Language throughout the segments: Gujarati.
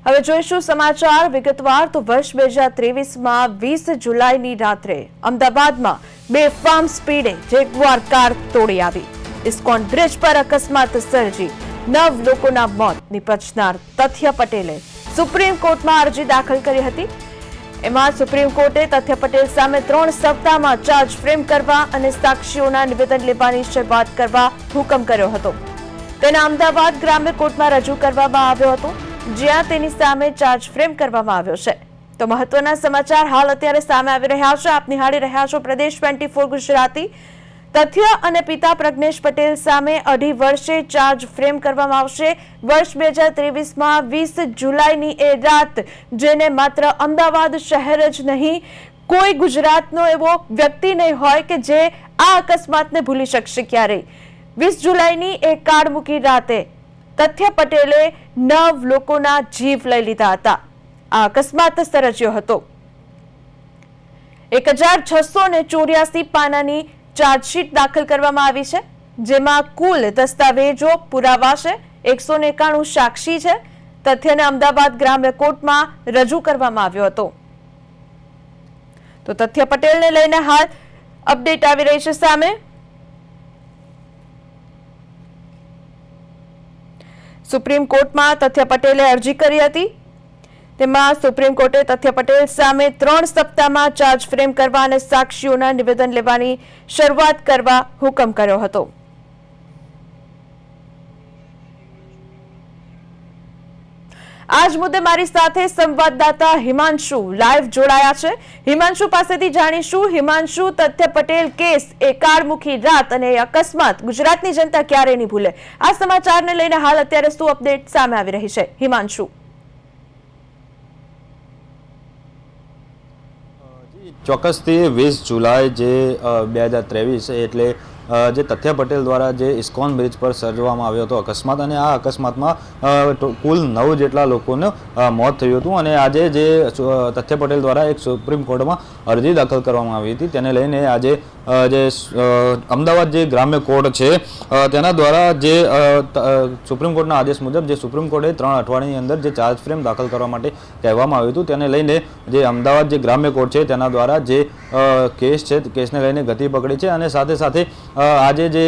હવે જોઈશું સમાચાર વિગતવાર તો વર્ષ 2023માં 20 જુલાઈની રાત્રે અમદાવાદમાં બેફામ સ્પીડે જેગુઆર કાર તોડી આવી ઇસ્કોન બ્રિજ પર અકસ્માત સર્જી 9 લોકોના મોત નિપજનાર તથ્ય પટેલે સુપ્રીમ કોર્ટમાં અરજી દાખલ કરી હતી। એમાં સુપ્રીમ કોર્ટે તથ્ય પટેલ સામે 3 સપ્તાહમાં ચાર્જ ફ્રેમ કરવા અને સાક્ષીઓના નિવેદન લેવાની શરૂઆત કરવા હુકમ કર્યો હતો। તેને અમદાવાદ ગ્રામ્ય કોર્ટમાં રજૂ કરવામાં આવ્યો હતો, જ્યાં તેની સામે ચાર્જ ફ્રેમ કરવામાં આવ્યો છે। તો મહત્વના સમાચાર હાલ અત્યારે સામે આવી રહ્યા છે। આપ નિહાળી રહ્યા છો પ્રદેશ 24 ગુજરાતી। તથ્ય અને પિતા પ્રજ્ઞેશ પટેલ સામે 2.5 વર્ષે ચાર્જ ફ્રેમ કરવામાં આવશે। વર્ષ 2023માં 20 જુલાઈની એ રાત જેને માત્ર અમદાવાદ શહેર જ નહીં, કોઈ ગુજરાતનો એવો વ્યક્તિ નહીં હોય કે જે આ અકસ્માતને ભૂલી શકશે ક્યારેય। 20 જુલાઈની એ કાળમુખી રાતે તથ્ય પટેલે 9 લોકોના જીવ લઈ લીધા હતા। આ અકસ્માત સર્જ્યો હતો। 1684 પાનાની ચાર્જશીટ દાખલ કરવામાં આવી છે, જેમાં કુલ દસ્તાવેજો પુરાવા છે, 191 સાક્ષી છે। તથ્યને અમદાવાદ ગ્રામ્ય કોર્ટમાં રજૂ કરવામાં આવ્યો હતો। તો તથ્ય પટેલને લઈને હાલ અપડેટ આવી રહી છે સામે। સુપ્રીમ કોર્ટમાં તથ્ય પટેલે અરજી કરી હતી, તેમાં સુપ્રીમ કોર્ટે તથ્ય પટેલ સામે 3 સપ્તાહમાં ચાર્જ ફ્રેમ કરવા અને સાક્ષીઓના નિવેદન લેવાની શરૂઆત કરવા હુકમ કર્યો હતો। આજ મુદ્દે મારી સાથે સંવાદદાતા હિમાંશુ લાઈવ જોડાયા છે। હિમાંશુ પાસેથી જાણીશું, હિમાંશુ, તથ્ય પટેલ કેસ, એ કાળમુખી રાત અને અકસ્માત ગુજરાતની જનતા ક્યારે નહીં ભૂલે, આ સમાચારને લઈને હાલ અત્યારે શું અપડેટ સામે આવી રહી છે? હિમાંશુ। ચોક્કસથી 20 જુલાઈ જે 2023 એટલે જે તથ્ય પટેલ દ્વારા જે ઇસ્કોન બ્રિજ પર સર્જવામાં આવ્યો હતો અકસ્માત, અને આ અકસ્માતમાં કુલ 9 જેટલા લોકોનું મોત થયું હતું। અને આજે જે તથ્ય પટેલ દ્વારા એક સુપ્રીમ કોર્ટમાં અરજી દાખલ કરવામાં આવી હતી, તેને લઈને આજે જે અમદાવાદ જે ગ્રામ્ય કોર્ટ છે તેના દ્વારા જે સુપ્રીમ કોર્ટના આદેશ મુજબ જે સુપ્રીમ કોર્ટે 3 અઠવાડિયાની અંદર જે ચાર્જ ફ્રેમ દાખલ કરવા માટે કહેવામાં આવ્યું હતું, તેને લઈને જે અમદાવાદ જે ગ્રામ્ય કોર્ટ છે તેના દ્વારા જે કેસ છે કેસને લઈને ગતિ પકડી છે। અને સાથે સાથે આજે જે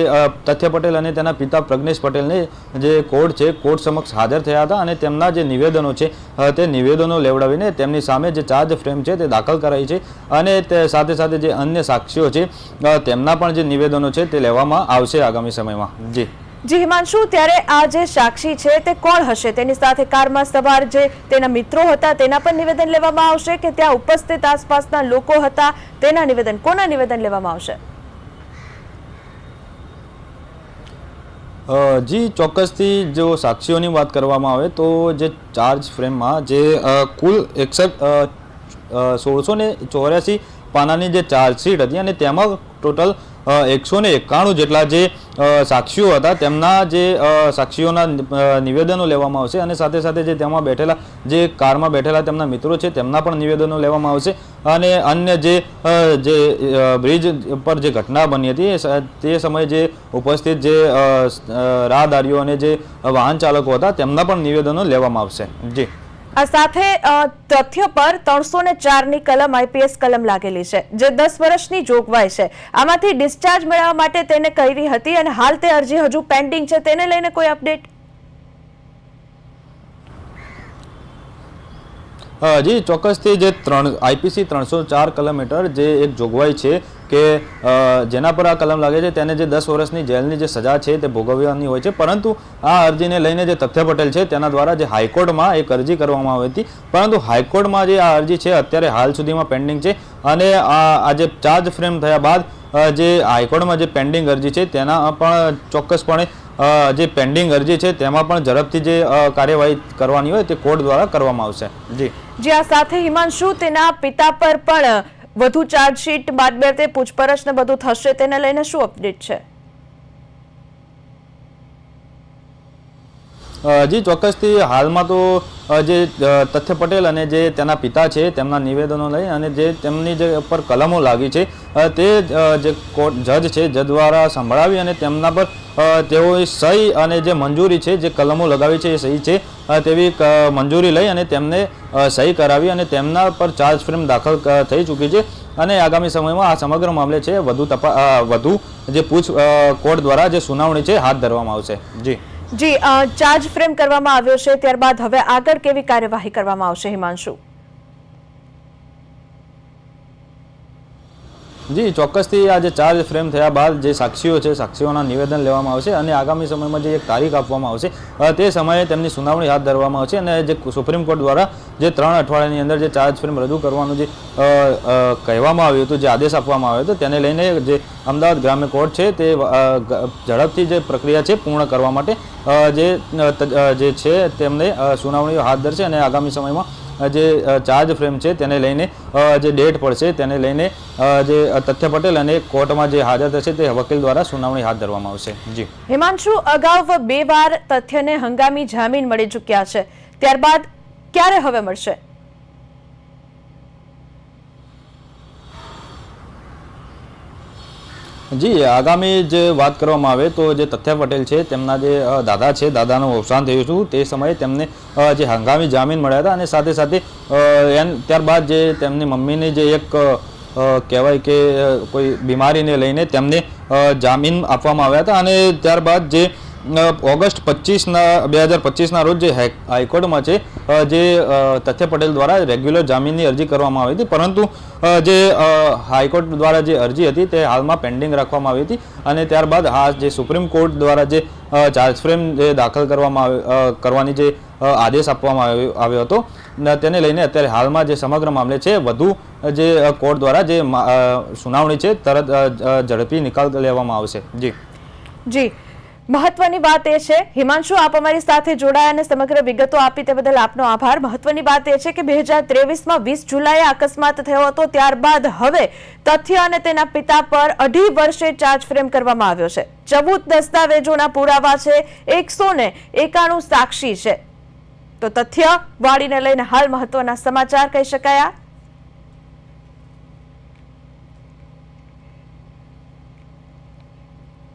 તથ્ય પટેલ અને તેના પિતા પ્રજ્ઞેશ પટેલને જે કોર્ટ છે કોર્ટ સમક્ષ હાજર થયા હતા, અને તેમના જે નિવેદનો છે તે નિવેદનો લેવડાવીને તેમની સામે જે ચાર્જ ફ્રેમ છે તે દાખલ કરાઈ છે, અને તે સાથે સાથે જે અન્ય સાક્ષીઓ છે તેમના પણ જે નિવેદનો છે તે લેવામાં આવશે આગામી સમયમાં। જી હિમાંશુ, ત્યારે આ જે સાક્ષી છે તે કોણ હશે? તેની સાથે કારમાં સવાર જે તેના મિત્રો હતા તેના પણ નિવેદન લેવામાં આવશે કે ત્યાં ઉપસ્થિત આસપાસના લોકો હતા તેના નિવેદન, કોના નિવેદન લેવામાં આવશે? જી ચોક્કસથી જો સાક્ષીઓની વાત કરવામાં આવે તો જે ચાર્જ ફ્રેમમાં જે કુલ 1684 પાનાની જે ચાર્જશીટ હતી, અને તેમાં ટોટલ 191 જેટલા જે સાક્ષીઓ હતા તેમના જે સાક્ષીઓના નિવેદનો લેવામાં આવશે, અને સાથે સાથે જે તેમાં બેઠેલા જે કારમાં બેઠેલા તેમના મિત્રો છે તેમના પણ નિવેદનો લેવામાં આવશે। અને અન્ય જે બ્રિજ પર જે ઘટના બની હતી તે સમયે જે ઉપસ્થિત જે રાહદારીઓ અને જે વાહન ચાલકો હતા તેમના પણ નિવેદનો લેવામાં આવશે। આ સાથે તથ્ય પર 304ની કલમ આઈપીએસ કલમ લાગેલી છે, જે 10 વર્ષની જોગવાઈ છે। આમાંથી ડિસ્ચાર્જ મેળવવા માટે તેને કરી હતી, અને હાલ તે અરજી હજુ પેન્ડિંગ છે, તેને લઈને કોઈ અપડેટ? જી ચોક્કસથી જે આઈપીસી 304 કલમ હેઠળ જે એક જોગવાઈ છે કે જેના પર આ કલમ લાગે છે તેને જે 10 વર્ષની જેલની જે સજા છે તે ભોગવવાની હોય છે, પરંતુ આ અરજીને લઈને જે તથ્ય પટેલ છે તેના દ્વારા જે હાઈકોર્ટમાં એક અરજી કરવામાં આવી હતી, પરંતુ હાઈકોર્ટમાં જે આ અરજી છે અત્યારે હાલ સુધીમાં પેન્ડિંગ છે। અને આ જે ચાર્જ ફ્રેમ થયા બાદ જે હાઈકોર્ટમાં જે પેન્ડિંગ અરજી છે તેના પણ ચોક્કસપણે જે પેન્ડિંગ અરજી છે તેમાં પણ ઝડપથી જે કાર્યવાહી કરવાની હોય તે કોર્ટ દ્વારા કરવામાં આવશે। જી આ સાથે હિમાંશુ, તેના પિતા પર પણ વધુ ચાર્જશીટ બાદ તે પૂછપરછ ને બધું થશે, તેને લઈને શું અપડેટ છે? જી ચોક્કસથી હાલમાં તો જે તથ્ય પટેલ અને જે તેના પિતા છે તેમના નિવેદનો લઈ અને જે તેમની જે ઉપર કલમો લાગી છે તે જે કોર્ટ જજ છે જજ દ્વારા સંભળાવી અને તેમના પર તેઓએ સહી અને જે મંજૂરી છે જે કલમો લગાવી છે એ સહી છે તેવી મંજૂરી લઈ અને તેમને સહી કરાવી અને તેમના પર ચાર્જ ફ્રેમ દાખલ થઈ ચૂકી છે અને આગામી સમયમાં આ સમગ્ર મામલે છે વધુ જે કોર્ટ દ્વારા જે સુનાવણી છે હાથ ધરવામાં આવશે. જી ચાર્જ ફ્રેમ કરવામાં આવ્યો છે, ત્યારબાદ હવે આગળ કેવી કાર્યવાહી કરવામાં આવશે હિમાંશુ? જી, ચોક્કસથી આ જે ચાર્જ ફ્રેમ થયા બાદ જે સાક્ષીઓ છે સાક્ષીઓના નિવેદન લેવામાં આવશે અને આગામી સમયમાં જે એક તારીખ આપવામાં આવશે તે સમયે તેમની સુનાવણી હાથ ધરવામાં આવશે અને જે સુપ્રીમ કોર્ટ દ્વારા જે 3 અઠવાડિયાની અંદર જે ચાર્જ ફ્રેમ રજૂ કરવાનું જે કહેવામાં આવ્યું હતું, જે આદેશ આપવામાં આવ્યો હતો, તેને લઈને જે અમદાવાદ ગ્રામ્ય કોર્ટ છે તે ઝડપથી જે પ્રક્રિયા છે પૂર્ણ કરવા માટે જે છે તેમને સુનાવણીઓ હાથ ધરશે અને આગામી સમયમાં જે ચાર્જ ફ્રેમ છે તેને લઈને જે ડેટ પડશે તેને લઈને જે તથ્ય પટેલ અને કોર્ટમાં જે હાજર થશે તે વકીલ દ્વારા સુનાવણી હાથ ધરવામાં આવશે. જી હિમાંશુ, અગાઉ 2 વાર તથ્યને હંગામી જામીન મળી ચૂક્યા છે, ત્યારબાદ ક્યારે હવે મળશે? જી, આગામી જે વાત કરવામાં આવે તો જે તથ્ય પટેલ છે તેમના જે દાદા છે, દાદાનું અવસાન થયું હતું તે સમયે તેમને જે હંગામી જામીન મળ્યા હતા અને સાથે સાથે ત્યારબાદ જે તેમની મમ્મીની જે એક કહેવાય કે કોઈ બીમારીને લઈને તેમને જામીન આપવામાં આવ્યા હતા અને ત્યારબાદ જે ઓગસ્ટ 2025ના રોજ જે હાઈકોર્ટમાં છે જે તથ્ય પટેલ દ્વારા રેગ્યુલર જામીનની અરજી કરવામાં આવી હતી, પરંતુ જે હાઈકોર્ટ દ્વારા જે અરજી હતી તે હાલમાં પેન્ડિંગ રાખવામાં આવી હતી અને ત્યારબાદ જે સુપ્રીમ કોર્ટ દ્વારા જે ચાર્જ ફ્રેમ જે દાખલ કરવાની જે આદેશ આપવામાં આવ્યો હતો તેને લઈને અત્યારે હાલમાં જે સમગ્ર મામલે છે વધુ જે કોર્ટ દ્વારા જે સુનાવણી છે તરત ઝડપી નિકાલ લેવામાં આવશે. જી, મહત્વની વાત એ છે હિમાંશુ, આપ અમારી સાથે જોડાયા અને સમગ્ર વિગતો આપી તે બદલ આપનો આભાર. મહત્વની વાત એ છે કે 2023માં 20 જુલાઈએ અકસ્માત થયો હતો, ત્યારબાદ હવે તથ્ય અને તેના પિતા પર 2.5 વર્ષે ચાર્જ ફ્રેમ કરવામાં આવ્યો છે. 14 દસ્તાવેજોના પુરાવા છે, 191 સાક્ષી છે. તો તથ્ય વાળીને લઈને હાલ મહત્વના સમાચાર કહી શકાયા.